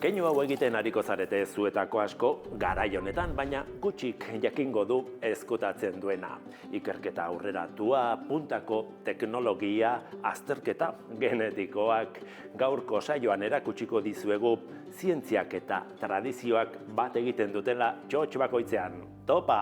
Keinu hau egiten ariko zarete zuetako asko garai honetan, baina gutxik jakingo du ezkutatzen duena. Ikerketa aurreratua, puntako teknologia, azterketa genetikoak. Gaurko saioan erakutsiko dizuegu zientziak eta tradizioak bat egiten dutela txotx bakoitzean. Topa!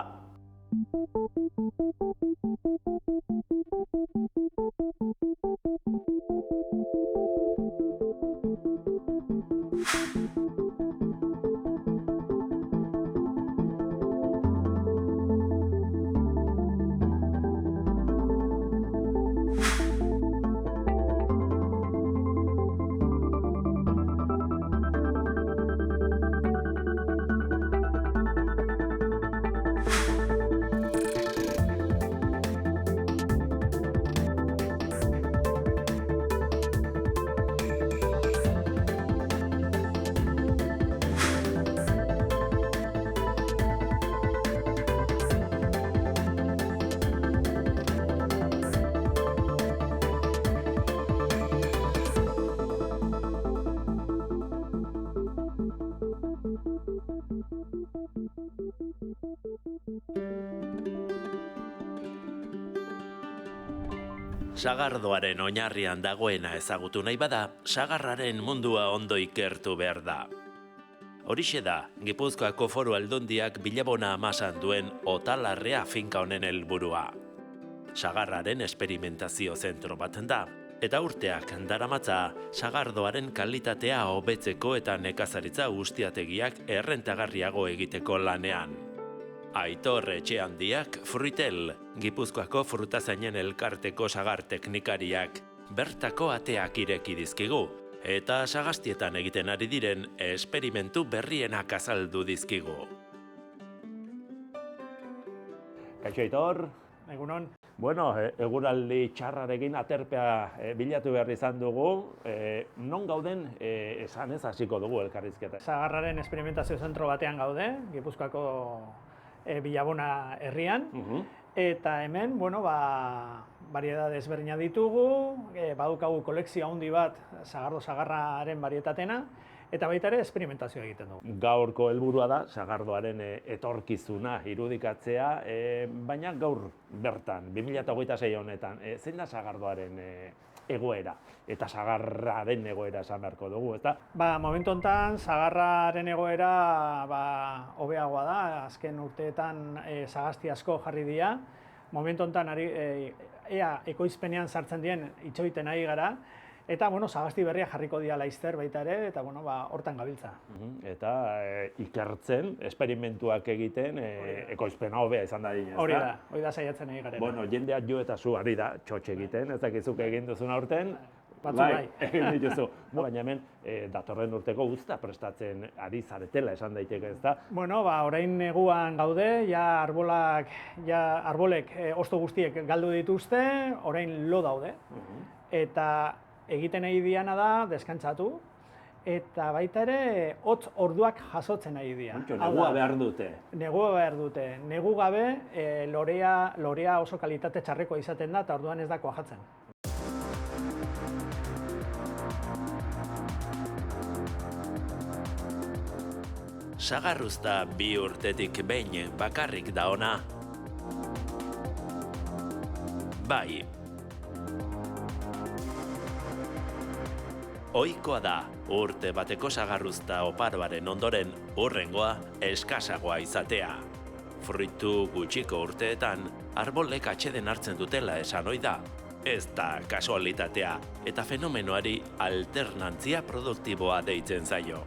Sagardoaren oinarrian dagoena ezagutu nahi bada, sagarraren mundua ondo ikertu behar da. Horixe da, Gipuzkoako Foru Aldundiak Bilabona amasan duen Otalarrea finka honen helburua. Sagarraren esperimentazio zentro bat da, eta urteak daramatza sagardoaren kalitatea hobetzeko eta nekazaritza ustiategiak errentagarriago egiteko lanean. Aitor Etxehandiak Fruitel, Gipuzkoako frutazainen elkarteko sagar teknikariak, bertako ateak ireki dizkigu, eta sagastietan egiten ari diren esperimentu berrienak azaldu dizkigu. Kaixo Aitor. Egunon. Bueno, eguraldi txarrarekin aterpea bilatu behar izan dugu. Non gauden esan ez hasiko dugu elkarrizketa. Sagarraren esperimentazio zentro batean gaude, Gipuzkoako Bilabona herrian, eta hemen, variedade ezberdina ditugu, badukagu kolekzio handi bat sagarraren barietatena, eta baita ere esperimentazioa egiten dugu. Gaurko helburua da sagardoaren etorkizuna irudikatzea, baina gaur bertan, 2026 honetan, zein da sagardoaren egoera eta sagarraren egoera esan beharko dugu, ezta? Momentu honetan sagarraren egoera hobeagoa da, azken urteetan sagasti asko jarri dira. Momentu honetan ea ekoizpenean sartzen dien itxoiten ari gara, eta sagasti berria jarriko dira laizter baita ere, eta hortan gabiltza. Eta ikertzen, esperimentuak egiten, ekoizpena hobea izan da dinen, ezta? Hori da saiatzen ari garen. Jendeak jo eta zu ari da txotx egiten, ez dakizuk egin duzun aurten. Batzu bai. Egin dituzu. Baina hemen datorren urteko uzta prestatzen ari zaretela esan daiteke, ezta? Orain neguan gaude, arbolek hosto guztiek galdu dituzte, orain lo daude. Eta egiten nahi diana da deskantzatu, eta baita ere hotz orduak jasotzen nahi dira. Negua behar dute. Negua behar dute. Negu gabe lorea oso kalitate txarrekoa izaten da, eta orduan ez da kuajatzen. Sagarruzta 2 urtetik behin bakarrik da ona. Bai. Ohikoa da, urte bateko sagarruzta oparoaren ondoren hurrengoa eskasagoa izatea. Fruitu gutxiko urteetan, arbolek atseden hartzen dutela esan ohi da. Ez da kasualitatea, eta fenomenoari alternantzia produktiboa deitzen zaio.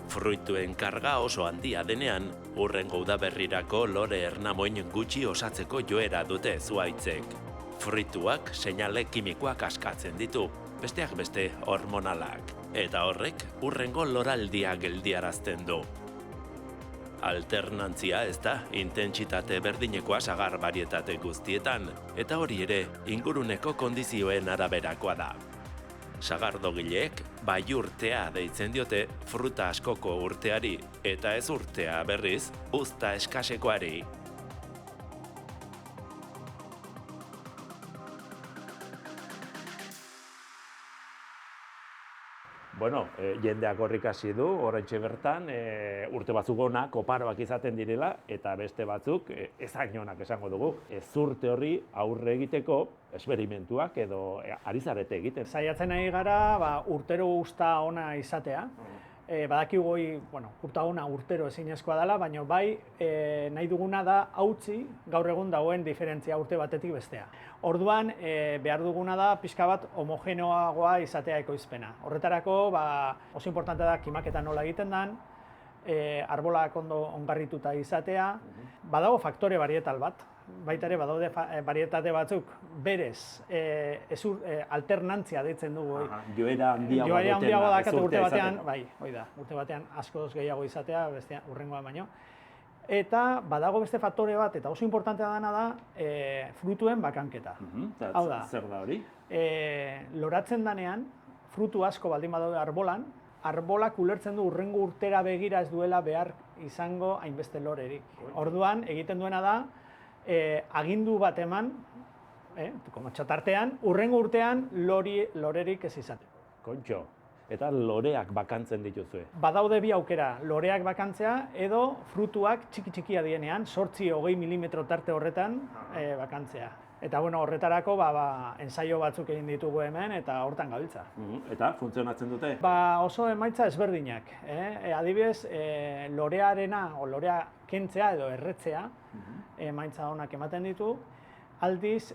Fruituen karga oso handia denean, hurrengo udaberrirako lore ernamoin gutxi osatzeko joera dute zuhaitzek. Fruituak seinale kimikoak askatzen ditu, besteak beste hormonalak, eta horrek hurrengo loraldia geldiarazten du. Alternantzia ez da intentsitate berdinekoa sagar barietate guztietan, eta hori ere inguruneko kondizioen araberakoa da. Sagardogileek bai urtea deitzen diote fruta askoko urteari, eta ez urtea berriz uzta eskasekoari. Bueno, jendeak horrik hasi du, horretxe bertan, urte batzuk onak, oparoak izaten direla, eta beste batzuk ezain onak esango dugu. Ez urte horri aurre egiteko esperimentuak edo ari zarete egiten. Saiatzen nahi gara urtero uzta ona izatea. Badakigu urta ona urtero ezinezkoa dela, baina bai nahi duguna da hautsi gaur egun dagoen diferentzia urte batetik bestea. Orduan behar duguna da pixka bat homogeneoagoa izatea ekoizpena. Horretarako oso importante da kimaketa nola egiten den, arbolak ondo ongarrituta izatea, badago faktore varietal bat. Baita ere badaude varietate batzuk berez alternantzia deitzen dugu. Joera handiago dakate urte batean, urte batean askoz gehiago izatea, beste hurrengoa baino. Eta badago beste faktore bat, eta oso importantea dena da frutuen bakanketa. Hau da, zer da hori? Loratzen danean, frutu asko baldin badaude arbolan, arbolak ulertzen du hurrengo urtera begira ez duela behar izango hainbeste lorerik. Orduan, egiten duena da, agindu bat eman, txotartean, hurrengo urtean lorerik ez izateko. Kontxo, eta loreak bakantzen dituzue? Badaude bi aukera, loreak bakantzea edo frutuak txiki-txikia dienean, 8-20 milimetro tarte horretan bakantzea. Eta horretarako ensaio batzuk egin ditugu hemen eta hortan gabiltza. Eta funtzionatzen dute? Oso emaitza ezberdinak. Adibidez, lorearena o lorea kentzea edo erretzea emaitza onak ematen ditu. Aldiz,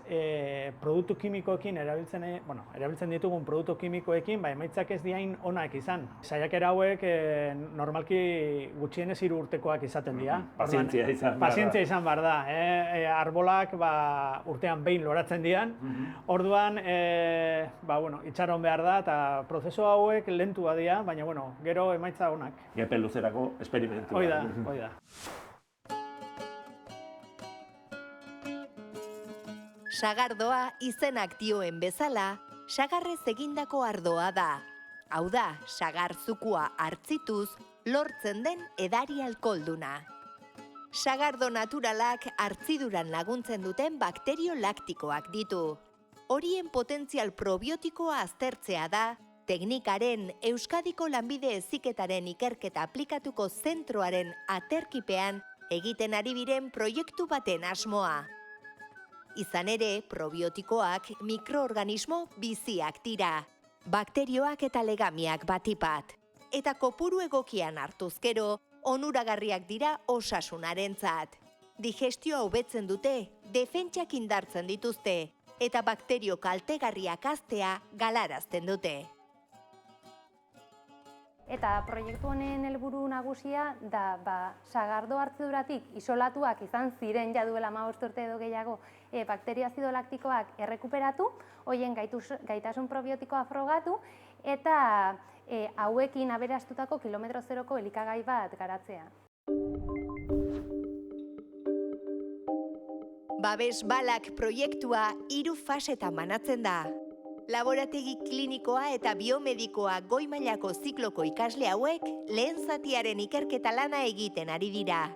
produktu kimikoekin erabiltzen ditugun produktu kimikoekin, emaitzak ez diain onak izan. Saiakera hauek normalki gutxienez 3 urtekoak izaten dira. Pazientzia izan behar da. Pazientzia izan behar da. Arbolak urtean behin loratzen dian. Orduan, itxaron behar da eta prozesu hauek lentua dira, baina gero emaitza onak. Epe luzerako esperimentua. Hoi da. Sagardoa izenak dioen bezala, sagarrez egindako ardoa da. Hau da, sagarzukua hartzituz, lortzen den edari alkoholduna. Sagardo naturalak hartziduran laguntzen duten bakterio laktikoak ditu. Horien potentzial probiotikoa aztertzea da, teknikaren Euskadiko Lanbide Heziketaren ikerketa aplikatuko zentroaren aterkipean egiten ari diren proiektu baten asmoa. Izan ere, probiotikoak mikroorganismo biziak dira, bakterioak eta legamiak batipat. Eta kopuru egokian hartuz gero, onuragarriak dira osasunarentzat. Digestioa hobetzen dute, defentsak indartzen dituzte, eta bakterio kaltegarriak haztea galarazten dute. Eta proiektu honen helburu nagusia da sagardo hartziduratik isolatuak izan ziren ja duela 15 urte edo gehiago bakterio azido laktikoak errekuperatu, horien gaitasun probiotikoa frogatu eta hauekin aberastutako kilometro zeroko elikagai bat garatzea. Babes Balak proiektua 3 fasetan banatzen da. Laborategi klinikoa eta biomedikoa goi mailako zikloko ikasle hauek lehen zatiaren ikerketa lana egiten ari dira.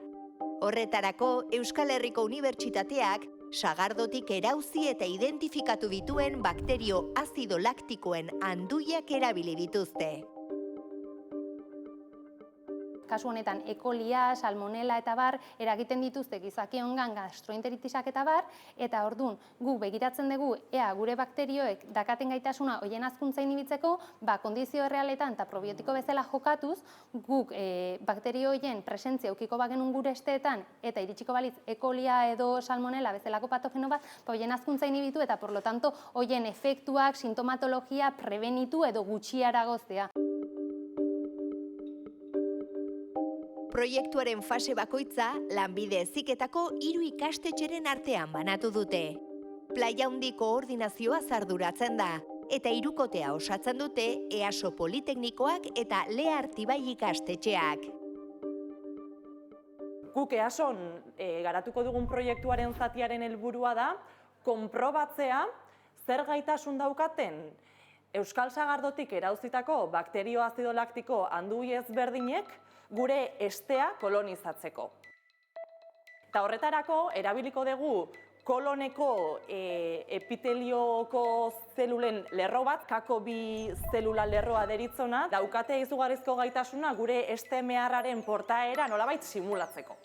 Horretarako Euskal Herriko Unibertsitateak sagardotik erauzi eta identifikatu dituen bakterio azido laktikoen anduiak erabili dituzte. Kasu honetan, E. colia, salmonella eta bar eragiten dituzte gizakiongan gastroenteritisak eta bar, eta ordun guk begiratzen dugu ea gure bakterioek dakaten gaitasuna hoien hazkuntza inhibitzeko, kondizio errealetan eta probiotiko bezala jokatuz, guk bakterio hoien presentzia eukiko bagenun gure esteetan eta iritsiko balitz E. colia edo salmonella bezalako patogeno bat, hoien hazkuntza inhibitu eta por lo tanto hoien efektuak, sintomatologia prebenitu edo gutxiaragoztea. Proiektuaren fase bakoitza Lanbide Heziketako 3 ikastetxeren artean banatu dute. Playa Handi koordinazioa arduratzen da, eta 3kotea osatzen dute EASO Politeknikoak eta Lea Artibai ikastetxeak. Guk EASOn garatuko dugun proiektuaren zatiaren helburua da, konprobatzea zer gaitasun daukaten euskal sagardotik erauzitako bakterio azido laktiko handui ezberdinek gure estea kolonizatzeko. Eta horretarako erabiliko dugu koloneko epitelioko zelulen lerro bat, kako-bi zelula lerroa deritzona, daukate izugarrizko gaitasuna gure este meharraren portaera nolabait simulatzeko.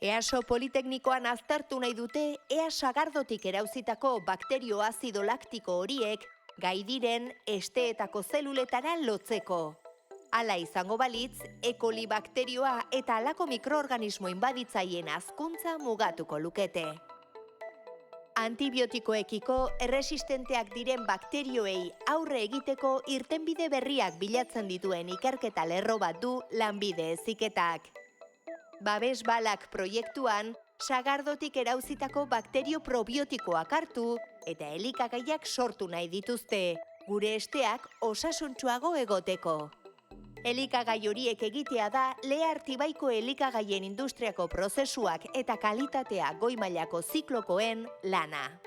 EASO Politeknikoan aztertu nahi dute ea sagardotik erauzitako bakterio azido laktiko horiek gai diren esteetako zeluletara lotzeko. Hala izango balitz, E. coli bakterioa eta halako mikroorganismo inbaditzaileen hazkuntza mugatuko lukete. Antibiotikoekiko erresistenteak diren bakterioei aurre egiteko irtenbide berriak bilatzen dituen ikerketa lerro bat du lanbide heziketak. Babes balak proiektuan, sagardotik erauzitako bakterio probiotikoak hartu eta elikagaiak sortu nahi dituzte, gure esteak osasuntsuago egoteko. Elikagai horiek egitea da Lehartibaiko elikagaien industriako prozesuak eta kalitatea goi mailako ziklokoen lana.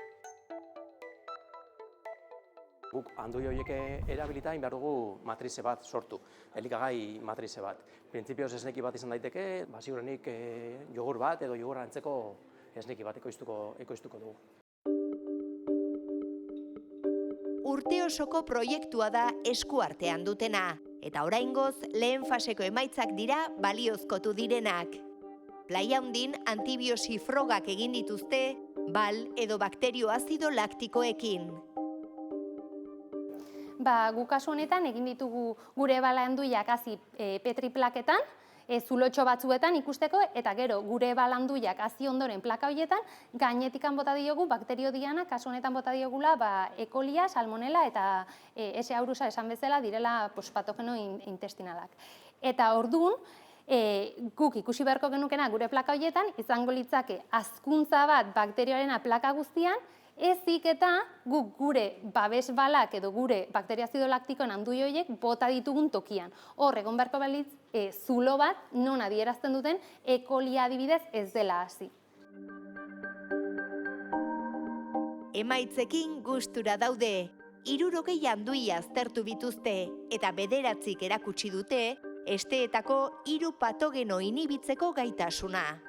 Guk handui horiek erabilita behar dugu matrize bat sortu, elikagai matrize bat. Printzipioz esneki bat izan daiteke, ziurrenik jogur bat edo jogurra antzeko esneki bat ekoiztuko dugu. Urte osoko proiektua da eskuartean dutena, eta oraingoz lehen faseko emaitzak dira baliozkotu direnak. Playa Handin antibiosi frogak egin dituzte, bal edo bakterio azido laktikoekin. Guk kasu honetan egin ditugu gure bala handuiak hazi petri plaketan, zulotxo batzuetan ikusteko, eta gero gure bala handuiak hazi ondoren plaka horietan, gainetikan bota diogu bakterio diana, kasu honetan bota diogula E. colia, salmonella eta S. aurusa esan bezala direla patogeno intestinalak. Eta orduan, guk ikusi beharko genukena gure plaka horietan, izango litzake hazkuntza bat bakterioarena plaka guztian, ezik eta guk gure babes balak edo gure bakterio azido laktikoen handui horiek bota ditugun tokian. Hor, egon beharko balitz, zulo bat non adierazten duten E. coli adibidez ez dela hasi. Emaitzekin gustura daude, 60 handui aztertu bituzte eta 9 erakutsi dute esteetako 3 patogeno inibitzeko gaitasuna.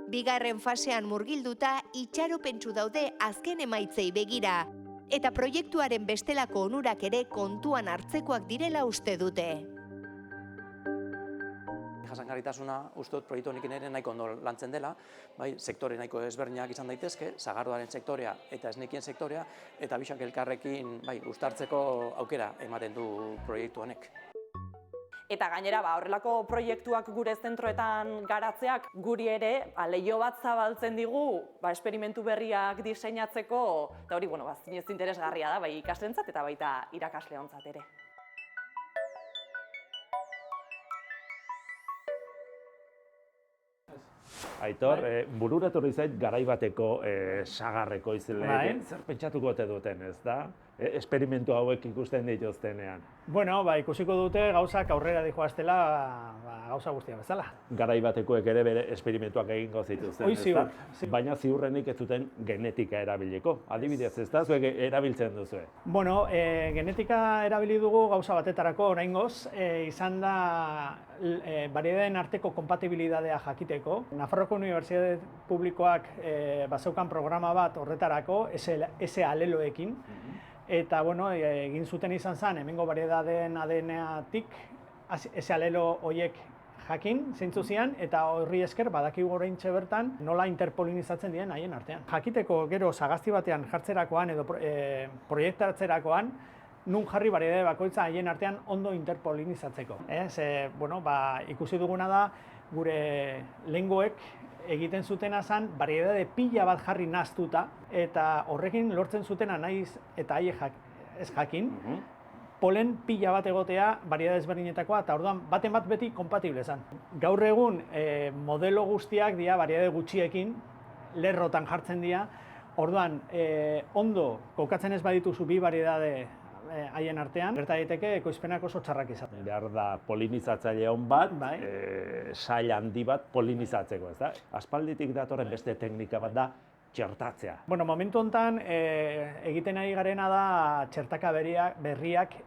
Bigarren fasean murgilduta itxaropentsu daude azken emaitzei begira, eta proiektuaren bestelako onurak ere kontuan hartzekoak direla uste dute. Jasangarritasuna uste dut proiektu honekin ere nahiko ondo lantzen dela, sektore nahiko ezberdinak izan daitezke, sagardoaren sektorea eta esnekien sektorea, eta bisak elkarrekin uztartzeko aukera ematen du proiektu honek. Eta gainera, horrelako proiektuak gure zentroetan garatzeak guri ere leiho bat zabaltzen digu esperimentu berriak diseinatzeko, eta hori, zinez interesgarria da, bai ikaslentzat eta baita irakasleontzat ere. Aitor, bururatu zait garai bateko sagarreko izleek, zer pentsatuko ote duten, ez da? Esperimentu hauek ikusten dituztenean. Bueno, ikusiko dute gauzak aurrera dijoaztela gauza guztia bezala. Garai batekoek ere bere esperimentuak egingo zituzten, ez da? Baina ziurrenik ez zuten genetika erabiliko. Adibidez, ez da, zuek erabiltzen duzue? Bueno, genetika erabili dugu gauza batetarako oraingoz, izan da bariedadeen arteko konpatibilitatea jakiteko. Nafarroko Unibertsitate Publikoak bazeukan programa bat horretarako, S aleloekin, eta egin zuten izan zen, hemengo bariedadeen ADN-atik S alelo horiek jakin zeintzu zian, eta horri esker badakigu oraintxe bertan nola interpolinizatzen diren haien artean. Jakiteko gero sagazti batean jartzerakoan edo proiektatzerakoan, nun jarri bariedade bakoitza haien artean ondo interpolinizatzeko. Ikusi duguna da, gure lehengoek egiten zutena zen bariedade pila bat jarri nahaztuta, eta horrekin lortzen zutena naiz eta haiek ez jakin, polen pila bat egotea bariedade ezberdinetakoa, eta orduan baten bat beti kompatible zen. Gaur egun modelo guztiak dira bariedade gutxiekin, lerrotan jartzen dira, orduan ondo kokatzen ez badituzu bi bariedade haien artean, gerta daiteke ekoizpenak oso txarrak izatea. Behar da polinizatzaile on bat, Bai. sail handi bat polinizatzeko, ez da? Aspalditik datorren beste teknika bat da txertatzea. Bueno, momentu honetan egiten ari garena da txertaka berriak,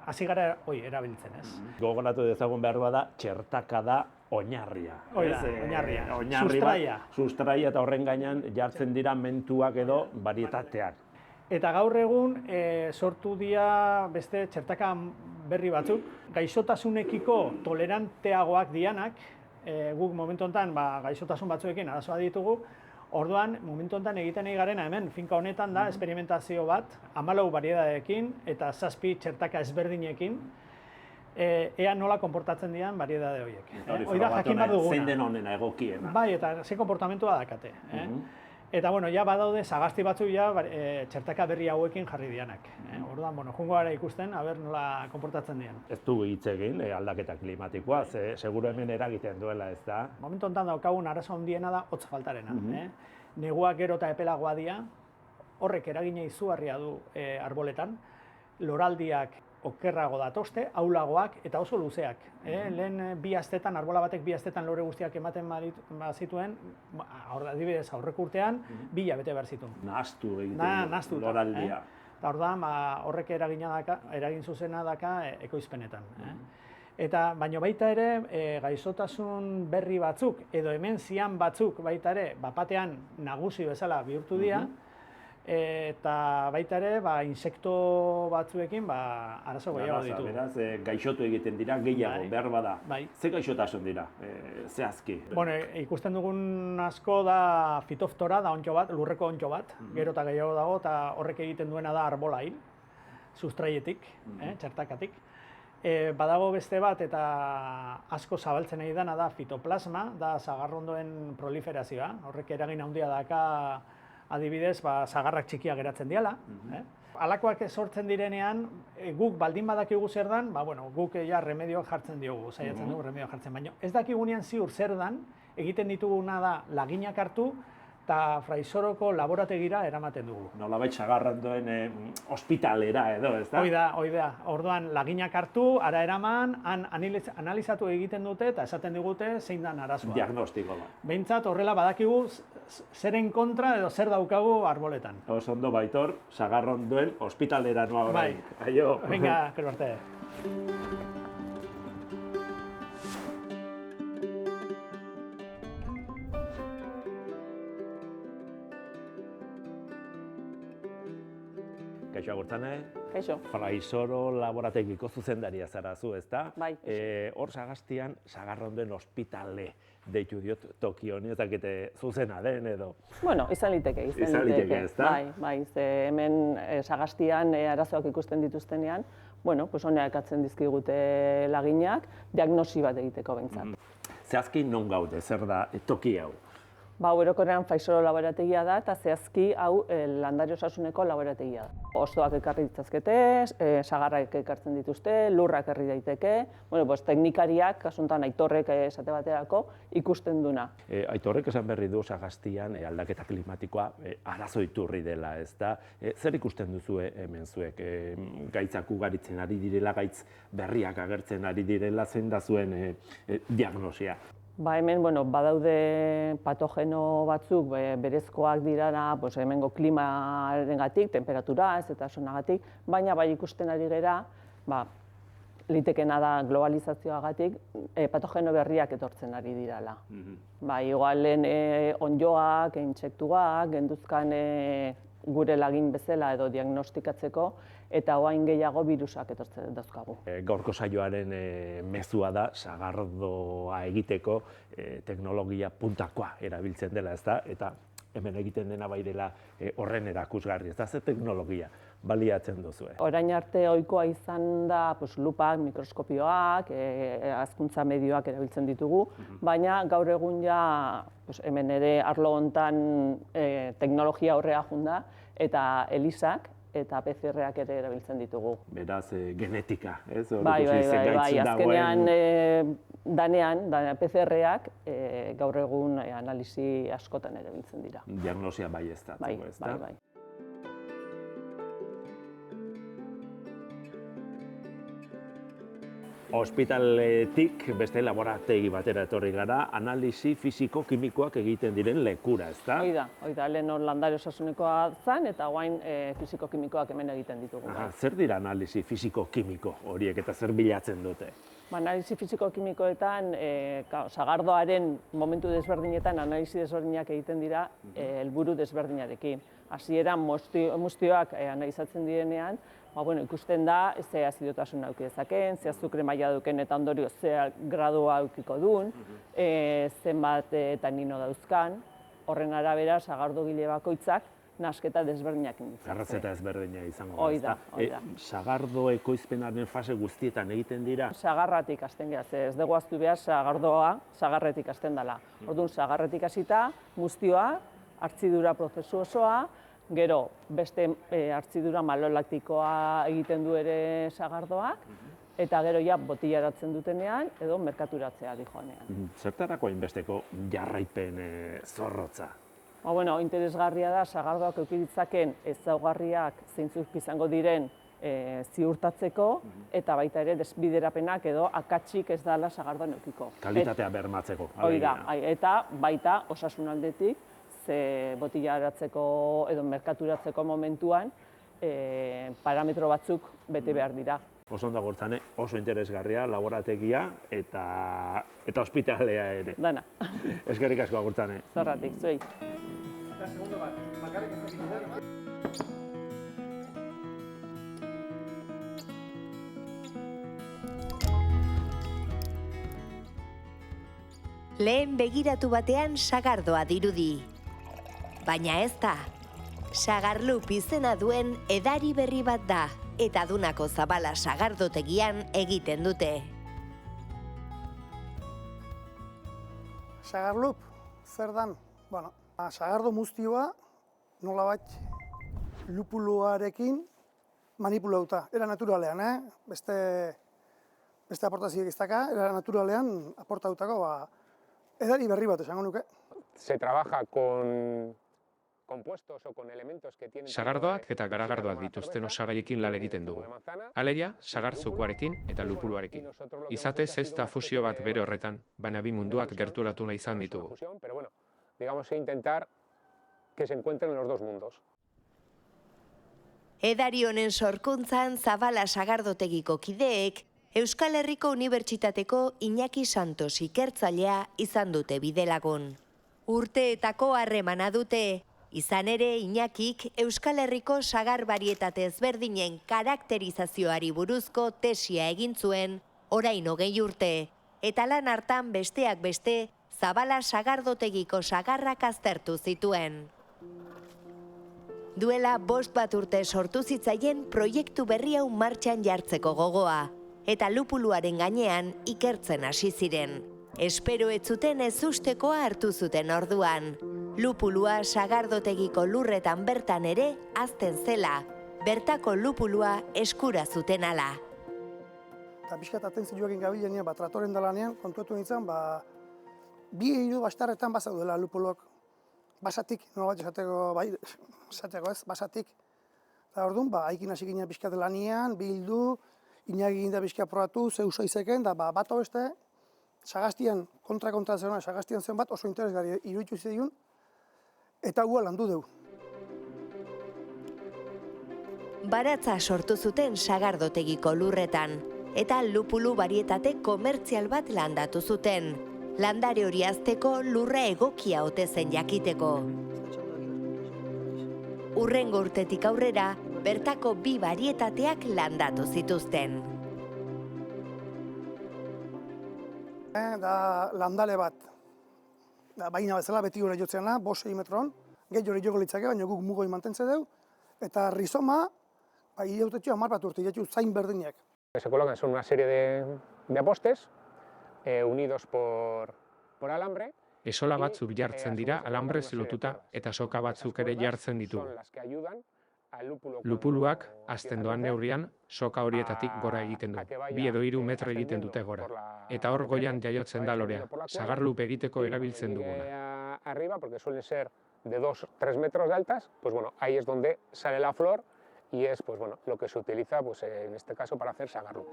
hasi gara erabiltzen, ez? Gogoratu dezagun behar da txertaka da oinarria. Hoi da, oinarria. Sustraia. Sustraia eta horren gainean jartzen dira mentuak edo varietateak. Eta gaur egun sortu dira beste txertaka berri batzuk, gaixotasunekiko toleranteagoak dianak, guk momentu honetan gaixotasun batzuekin arazoa ditugu, orduan momentu honetan egiten ari garena hemen, finka honetan da esperimentazio bat, 14 bariedadeekin eta 7 txertaka ezberdinekin, ea nola konportatzen dian bariedade horiek. Hori da jakin behar duguna. Zein den honena egokiena. Bai, eta ze konportamentua dakate. Eta, ja badaude sagasti batzuk txertaka berri hauekin jarri dianak. Orduan, jungo gara ikusten, aber nola konportatzen dian. Ez dugu hitz egin aldaketa klimatikoa, seguru hemen eragiten duela, ez da? Momentu honetan daukagun arazo handiena da hotz faltarena. Neguak gero eta epelagoa dira, horrek eragina izugarria du arboletan, loraldiak okerrago datozte, ahulagoak eta oso luzeak. Lehen 2 astetan, arbola batek 2 astetan lore guztiak ematen bazituen, adibidez aurreko urtean, 2 hilabete behar zituen. Nahastu egiten loraldia. Eta orduan, horrek eragin zuzena daka ekoizpenetan. Eta baino baita ere, gaixotasun berri batzuk, edo hemen zian batzuk baita ere, bapatean nagusi bezala bihurtu dira, eta baita ere, insekto batzuekin arazo gehiago ditu. Beraz, gaixotu egiten dira gehiago, behar bada. Ze gaixotasun dira, zehazki? Ikusten dugun asko da fitoftora, da ontxo bat, lurreko ontxo bat, gero eta gehiago dago, eta horrek egiten duena da arbola hil, sustraietik, txertakatik. Badago beste bat, eta asko zabaltzen ari dena da fitoplasma, da sagarrondoen proliferazioa, horrek eragin handia daka, adibidez, sagarrak txikiak geratzen diala. Halakoak sortzen direnean, guk baldin badakigu zer dan, guk remedioak jartzen diogu, saiatzen dugu remedioak jartzen, baina ez dakigunean ziur zer dan, egiten dituguna da laginak hartu, eta Fraisoroko laborategira eramaten dugu. Nolabait sagarrandoen ospitalera edo, ez da? Hoi da. Orduan, laginak hartu, ara eraman, analizatu egiten dute eta esaten digute zein dan arazoa. Diagnostiko da. Behintzat, horrela badakigu zeren kontra edo zer daukagu arboletan. Oso ondo Baitor, sagarrondoen ospitalera noa orain. Aio. Venga, gero arte. Kaixo Agurtzane. Kaixo. Fraisoro laborategiko zuzendaria zara zu, ezta? Bai. Hor Sagastian sagarrondoen ospitale deitu diot toki honi, ez dakite zuzena den edo. Bueno, izan liteke, ezta? Bai, ze hemen Sagastian arazoak ikusten dituztenean, honea ekatzen dizkigute laginak, diagnosi bat egiteko behintzat. Zehazki non gaude, zer da toki hau? Orokorrean Fraisoro laborategia da, eta zehazki hau landare osasuneko laborategia da. Hostoak ekarri ditzazkete, sagarrak ekartzen dituzte, lurrak herri daiteke, teknikariak, kasuntan Aitorrek esate baterako, ikusten duna. Aitorrek esan berri du Sagastian aldaketa klimatikoa arazo iturri dela, ez da? Zer ikusten duzu hemen zuek? Gaitzak ugaritzen ari direla, gaitz berriak agertzen ari direla, zein da zuen diagnosia? Hemen, badaude patogeno batzuk berezkoak dirana, hemengo klimarengatik, temperaturaz eta sonagatik, baina bai ikusten ari gera, litekena da globalizazioagatik, patogeno berriak etortzen ari dirala. Igual lehen onddoak, intsektuak, genduzkan gure lagin bezala edo diagnostikatzeko, eta oain gehiago birusak etortzen dauzkagu. Gaurko saioaren mezua da, sagardoa egiteko teknologia puntakoa erabiltzen dela, ez da? Eta hemen egiten dena bai dela horren erakusgarri, ez da? Ze teknologia baliatzen duzue? Orain arte ohikoa izan da lupak, mikroskopioak, hazkuntza medioak erabiltzen ditugu, baina gaur egun hemen ere arlo hontan teknologia horrea junda, eta ELISak, eta PCR-ak ere erabiltzen ditugu. Beraz, genetika, ez? Bai, azkenean danean, PCR-ak gaur egun analisi askotan erabiltzen dira. Diagnosia bai ez da. Bai. Ospitaletik beste laborategi batera etorri gara, analisi fisiko-kimikoak egiten diren lekura, ezta? Hoi da, lehen hor landare osasunekoa zen, eta guain fisiko-kimikoak hemen egiten ditugu. Zer dira analisi fisiko-kimiko horiek eta zer bilatzen dute? Analisi fisiko-kimikoetan, sagardoaren momentu desberdinetan analisi desberdinak egiten dira helburu desberdinarekin. Hasieran muztioak analizatzen direnean, ikusten da ze azidotasun auki dezakeen, ze azukre maila duken eta ondorio ze gradua aukiko duen, zenbat tanino dauzkan, horren arabera sagardogile bakoitzak nasketa desberdinak inditzen. Garrazeta ezberdina izango da. Hoi da. Sagardo ekoizpenaren fase guztietan egiten dira? Sagarratik hasten gara, ez dugu ahaztu behar sagardoa sagarretik hasten dela. Orduan, sagarretik hasita, muztioa, hartzidura prozesu osoa, gero beste hartzidura malolaktikoa egiten du ere sagardoak, eta gero ja botillaratzen dutenean edo merkaturatzea dijoanean. Zertarako hainbesteko jarraipen zorrotza? Interesgarria da sagardoak eduki ditzaken ezaugarriak zeintzuk izango diren ziurtatzeko, eta baita ere desbiderapenak edo akatsik ez dela sagardoan edukiko. Kalitatea bermatzeko. Hori da, eta baita osasun aldetik, ze botillaratzeko edo merkaturatzeko momentuan parametro batzuk bete behar dira. Oso ondo Gortzane, oso interesgarria, laborategia eta ospitalea ere. Dana. Eskerrik asko Gortzane. Zorratik, zuei. Lehen begiratu batean sagardoa dirudi. Baina ez da. Sagarlup izena duen edari berri bat da, eta Dunako Zabala sagardotegian egiten dute. Sagarlup, zer dan? Sagardo muztioa nolabait lupuluarekin manipulauta. Era naturalean, beste aportazioak ez daka, era naturalean aportautako edari berri bat esango nuke. Se trabaja con compuestos o con elementos que tienen... Sagardoak eta garagardoak dituzten osagaiekin lan egiten dugu. Alegia, sagartzukoarekin eta lupuluarekin. Izatez ez da fusio bat bere horretan, baina bi munduak gerturatu nahi izan ditugu. Pero bueno, digamos intentar que se encuentren los dos mundos. Edari honen sorkuntzan Zabala sagardotegiko kideek Euskal Herriko Unibertsitateko Iñaki Santos ikertzailea izan dute bidelagun. Urteetako harremana dute, izan ere Iñakik Euskal Herriko sagar barietate ezberdinen karakterizazioari buruzko tesia egin zuen orain 20 urte, eta lan hartan besteak beste Zabala sagardotegiko sagarrak aztertu zituen. Duela 5 urte sortu zitzaien proiektu berri hau martxan jartzeko gogoa, eta lupuluaren gainean ikertzen hasi ziren. Espero ez zuten ezustekoa hartu zuten orduan. Lupulua sagardotegiko lurretan bertan ere hazten zela, bertako lupulua eskura zuten ala. Eta pixkat atentzioekin gabilenean, tratoren dalanean, kontuetu nintzen, 2-3 bastarretan bazaudela lupuluak. Basatik, nolabait esateko ez, basatik. Eta orduan, haikin hasi ginen pixkat lanean, bildu, Iñaki ginda pixkat probatu, zeusa izeken, da bat beste, Sagastian, kontra zegoen, Sagastian zen bat, oso interesgarri iruditu zideun, eta hua landu dugu. Baratza sortu zuten sagardotegiko lurretan, eta lupulu barietate komertzial bat landatu zuten. Landare hori hazteko lurra egokia ote zen jakiteko. Hurrengo urtetik aurrera, bertako 2 barietateak landatu zituzten. Da landale bat, baina bezala beti gure jotzena, 5-6 metron, gehi hori jogo litzake, baina guk mugoi mantentzen dugu, eta rizoma, ideutetxo 10 bat urte, jatxu zain berdinak. Se colocan son una serie de postes unidos por alambre. Esola batzuk jartzen dira alambrez lotuta eta soka batzuk ere jartzen ditugu. Lupuluak hazten doan neurrian soka horietatik gora egiten du. 2 edo 3 metro egiten dute gora. Eta hor goian jaiotzen da lorea, sagarlup egiteko erabiltzen duguna. Arriba, porque suelen ser de 2-3 metros de altas, pues bueno, ahí es donde sale la flor y es pues bueno, lo que se utiliza pues en este caso para hacer sagarlup.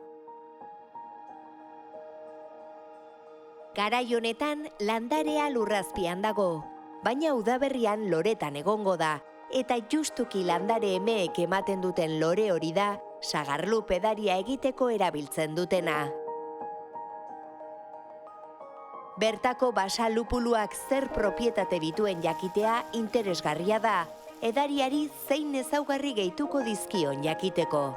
Garai honetan landarea lurrazpian dago, baina udaberrian loretan egongo da, eta justuki landare emeek ematen duten lore hori da, sagarlu pedaria egiteko erabiltzen dutena. Bertako basa lupuluak zer propietate dituen jakitea interesgarria da, edariari zein ezaugarri gehituko dizkion jakiteko.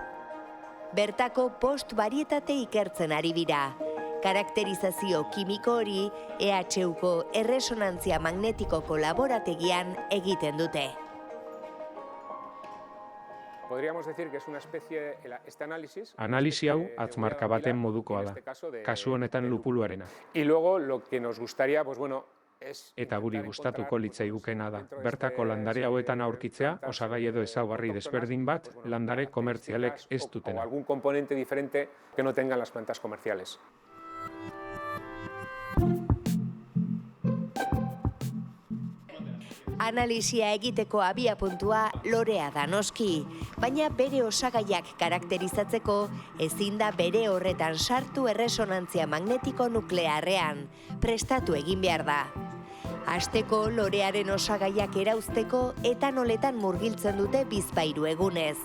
Bertako bost barietate ikertzen ari dira. Karakterizazio kimiko hori EHUko erresonantzia magnetikoko laborategian egiten dute. Podríamos decir que es una especie, este análisis... Analisi hau atzmarka baten modukoa da, kasu honetan lupuluarena. Y luego lo que nos gustaría, pues bueno, Eta guri gustatuko litzaigukena da, bertako landare hauetan aurkitzea, osagai edo ezaugarri desberdin bat, landare komertzialek ez dutena. O algún componente diferente que no tengan las plantas comerciales. Analisia egiteko abiapuntua lorea da noski, baina bere osagaiak karakterizatzeko ezin da bere horretan sartu erresonantzia magnetiko nuklearrean, prestatu egin behar da. Hasteko lorearen osagaiak erauzteko etanoletan murgiltzen dute bizpahiru egunez.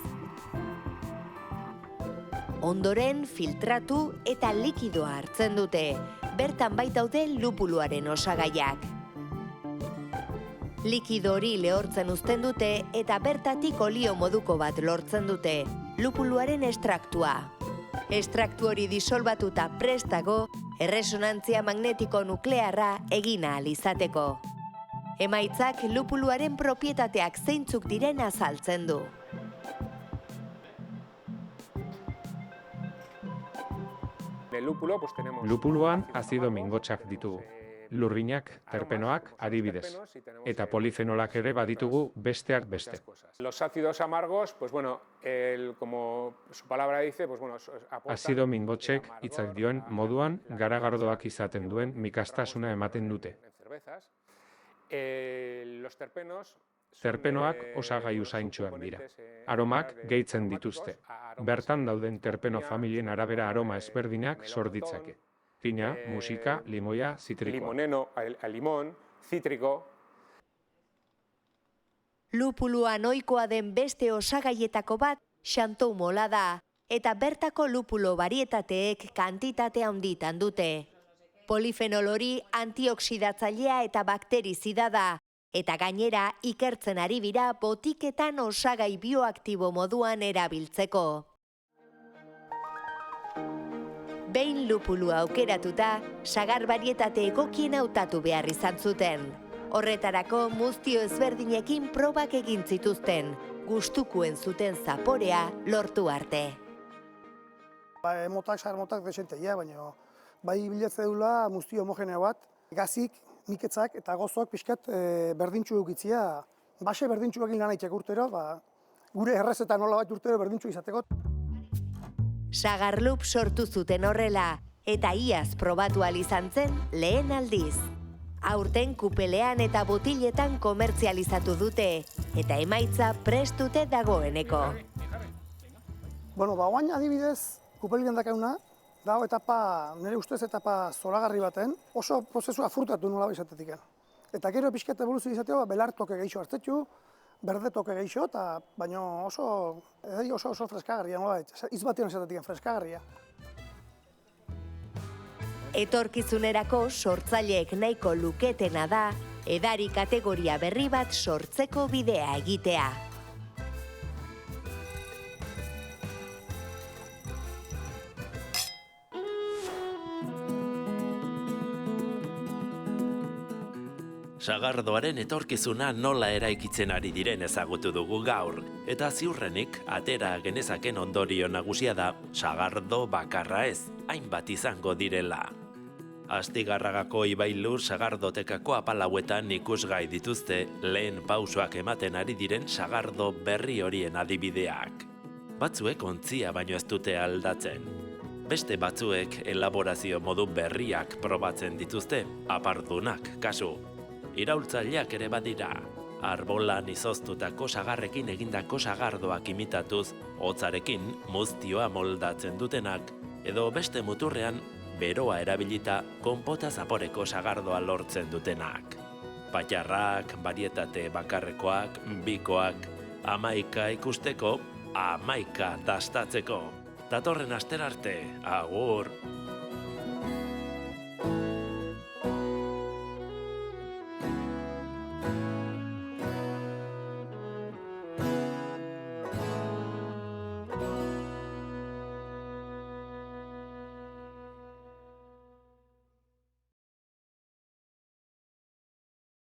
Ondoren filtratu eta likidoa hartzen dute, bertan baitaude lupuluaren osagaiak. Likido hori lehortzen uzten dute eta bertatik olio moduko bat lortzen dute, lupuluaren estraktua. Estraktu hori disolbatuta prestago, erresonantzia magnetiko nuklearra egin ahal izateko. Emaitzak lupuluaren propietateak zeintzuk diren azaltzen du. Lupuluan azido mingotsak ditugu. Lurrinak, terpenoak adibidez, eta polifenolak ere baditugu besteak beste. Los ácidos amargos, pues bueno, como su palabra dice, pues bueno, azido mingotsek hitzak dioen moduan garagardoak izaten duen mikastasuna ematen dute. Los terpenos Terpenoak osagai usaintsuak dira. Aromak gehitzen dituzte. Bertan dauden terpeno familien arabera aroma ezberdinak sor ditzake. Tina, musika, limoia, zitrikoa. Limoneno, limón, zitriko. Lupulua ohikoa den beste osagaietako bat Chantou mola da, eta bertako lupulo barietateek kantitate handitan dute. Polifenol hori antioksidatzailea eta bakterizida da, eta gainera ikertzen ari dira botiketan osagai bioaktibo moduan erabiltzeko. Behin lupulua aukeratuta, sagar barietate egokien hautatu behar izan zuten. Horretarako muztio ezberdinekin probak egin zituzten, gustukuen zuten zaporea lortu arte. Sagar motak desenteia, baina bai bilatze dula muztio homogeneo bat, gazik, miketzak eta gozok pixkat berdintxu eukitzia, base berdintxu egin lan aitek urtero, gure errezetan nola bat urtero berdintxu izateko. Sagarlup sortu zuten horrela, eta iaz probatu ahal izan zen lehen aldiz. Aurten kupelean eta botiletan komertzializatu dute, eta emaitza prest dute dagoeneko. Oain adibidez, kupelian dakauna, dago etapa, nire ustez etapa zolagarri baten, oso prozesua furtatu nola izatetik. Eta gero pixkat evoluzio izateko, belartoke geixo hartzetxu, berdetoke geixo, baina oso freskagarria, izbatian esatetik freskagarria. Etorkizunerako sortzaileek nahiko luketena da, edari kategoria berri bat sortzeko bidea egitea. Sagardoaren etorkizuna nola eraikitzen ari diren ezagutu dugu gaur, eta ziurrenik atera genezaken ondorio nagusia da sagardo bakarra ez, hainbat izango direla. Astigarragako ibailur sagardotekako apalauetan ikusgai dituzte lehen pausoak ematen ari diren sagardo berri horien adibideak. Batzuek ontzia baino ez dute aldatzen. Beste batzuek elaborazio modu berriak probatzen dituzte, apardunak kasu. Iraultzaileak ere badira, arbolan izoztutako sagarrekin egindako sagardoak imitatuz, hotzarekin muztioa moldatzen dutenak, edo beste muturrean beroa erabilita konpota zaporeko sagardoa lortzen dutenak. Patxarrak, barietate bakarrekoak, bikoak, 11 ikusteko, 11 dastatzeko. Datorren asterarte, agur!